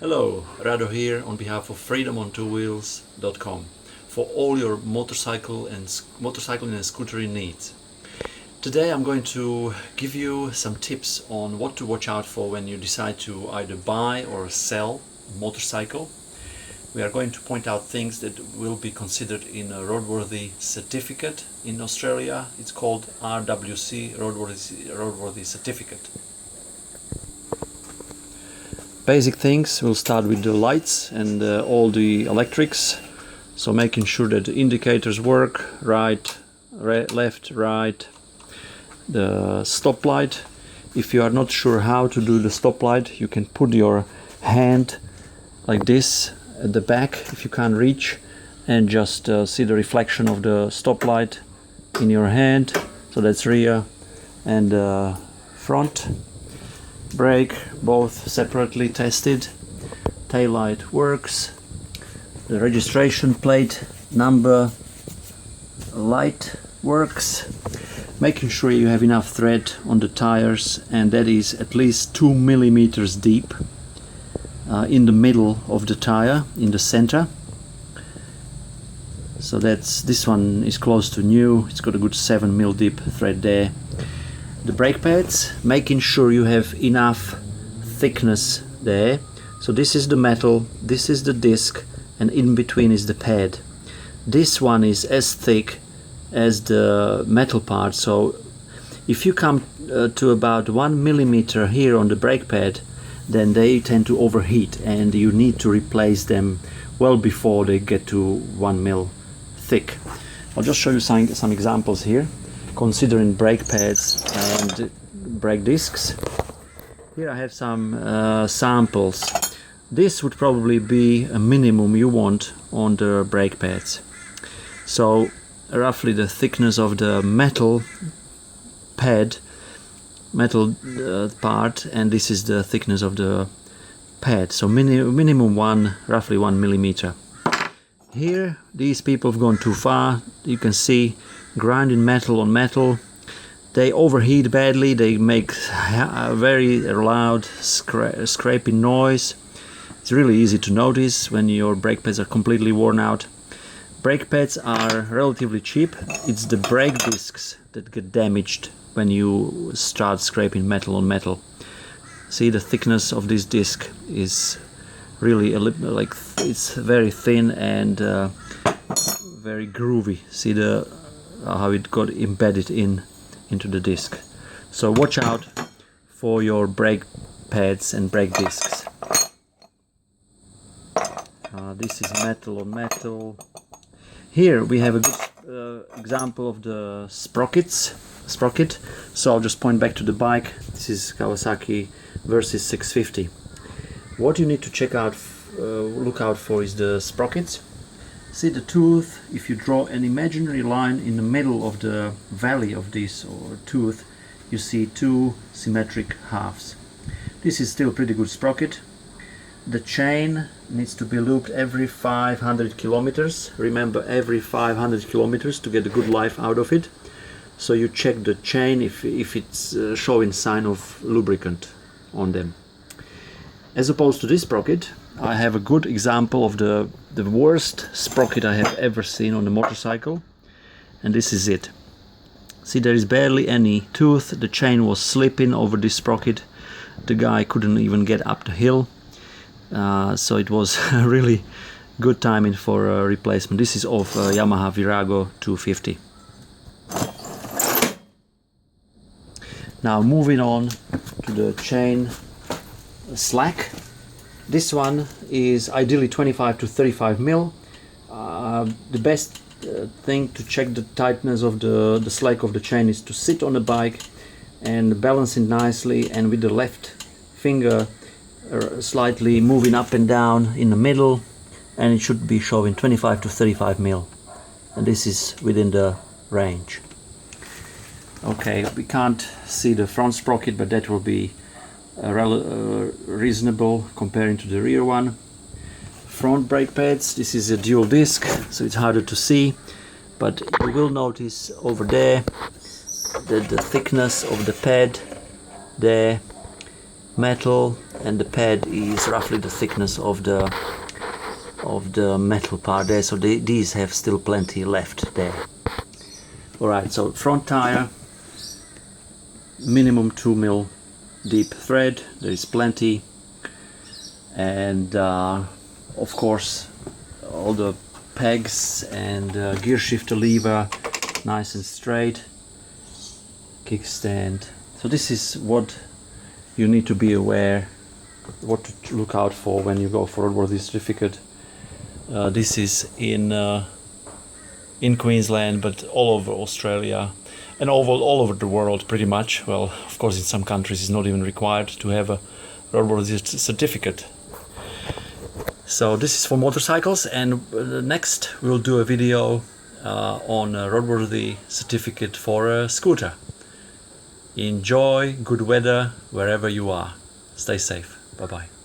Hello, Rado here on behalf of freedomontwowheels.com for all your motorcycle and scootering needs. Today I'm going to give you some tips on what to watch out for when you decide to either buy or sell a motorcycle. We are going to point out things that will be considered in a Roadworthy certificate in Australia. It's called RWC, Roadworthy certificate. Basic things, we'll start with the lights and all the electrics. So making sure that the indicators work, right, left, right, the stoplight. If you are not sure how to do the stoplight, you can put your hand like this at the back if you can't reach, and just see the reflection of the stoplight in your hand. So that's rear and front. Brake, both separately tested. Taillight works. The registration plate number light works. Making sure you have enough thread on the tires, and that is at least 2 millimeters deep in the middle of the tire, in the center. So this one is close to new. It's got a good 7 mil deep thread there. The brake pads, making sure you have enough thickness there. So this is the metal, this is the disc, and in between is the pad. This one is as thick as the metal part, so if you come to about 1 millimeter here on the brake pad, then they tend to overheat and you need to replace them well before they get to 1 mil thick. I'll just show you some examples here, considering brake pads and brake discs. Here I have some samples. This would probably be a minimum you want on the brake pads. So roughly the thickness of the metal pad, part, and this is the thickness of the pad. So minimum roughly 1 millimeter. Here these people have gone too far. You can see grinding metal on metal. They overheat badly. They make a very loud scraping noise. It's really easy to notice when your brake pads are completely worn out. Brake pads are relatively cheap. It's the brake discs that get damaged when you start scraping metal on metal. See, the thickness of this disc is really like it's very thin and very groovy. See how it got embedded into the disc. So watch out for your brake pads and brake discs. This is metal on metal. Here we have a good example of the sprocket. So I'll just point back to the bike. This is Kawasaki Versys 650. What you need to look out for is the sprockets. See the tooth. If you draw an imaginary line in the middle of the valley of this or tooth, you see two symmetric halves. This is still pretty good sprocket. The chain needs to be looped every 500 kilometers. Remember, every 500 kilometers to get a good life out of it. So you check the chain if it's showing sign of lubricant on them. As opposed to this sprocket, I have a good example of the worst sprocket I have ever seen on a motorcycle, and this is it. See, there is barely any tooth. The chain was slipping over this sprocket. The guy couldn't even get up the hill. So it was really good timing for a replacement. This is of Yamaha Virago 250. Now moving on to the chain slack. This one is ideally 25 to 35 mil. The best thing to check the tightness of the slack of the chain is to sit on the bike and balance it nicely, and with the left finger slightly moving up and down in the middle, and it should be showing 25 to 35 mil, and this is within the range. Okay, we can't see the front sprocket, but that will be reasonable comparing to the rear one. Front brake pads, this is a dual disc, so it's harder to see, but you will notice over there that the thickness of the pad there, metal, and the pad is roughly the thickness of the metal part there, so these have still plenty left there. Alright, so front tire, minimum 2 mil deep thread, there is plenty, and of course all the pegs and gear shifter lever nice and straight, kickstand. So this is what you need to be aware, what to look out for when you go for roadworthy certificate. This is in Queensland, but all over Australia and all over the world pretty much. Well, of course in some countries it's not even required to have a roadworthy certificate. So this is for motorcycles, and next we'll do a video on a roadworthy certificate for a scooter. Enjoy good weather wherever you are. Stay safe. Bye bye.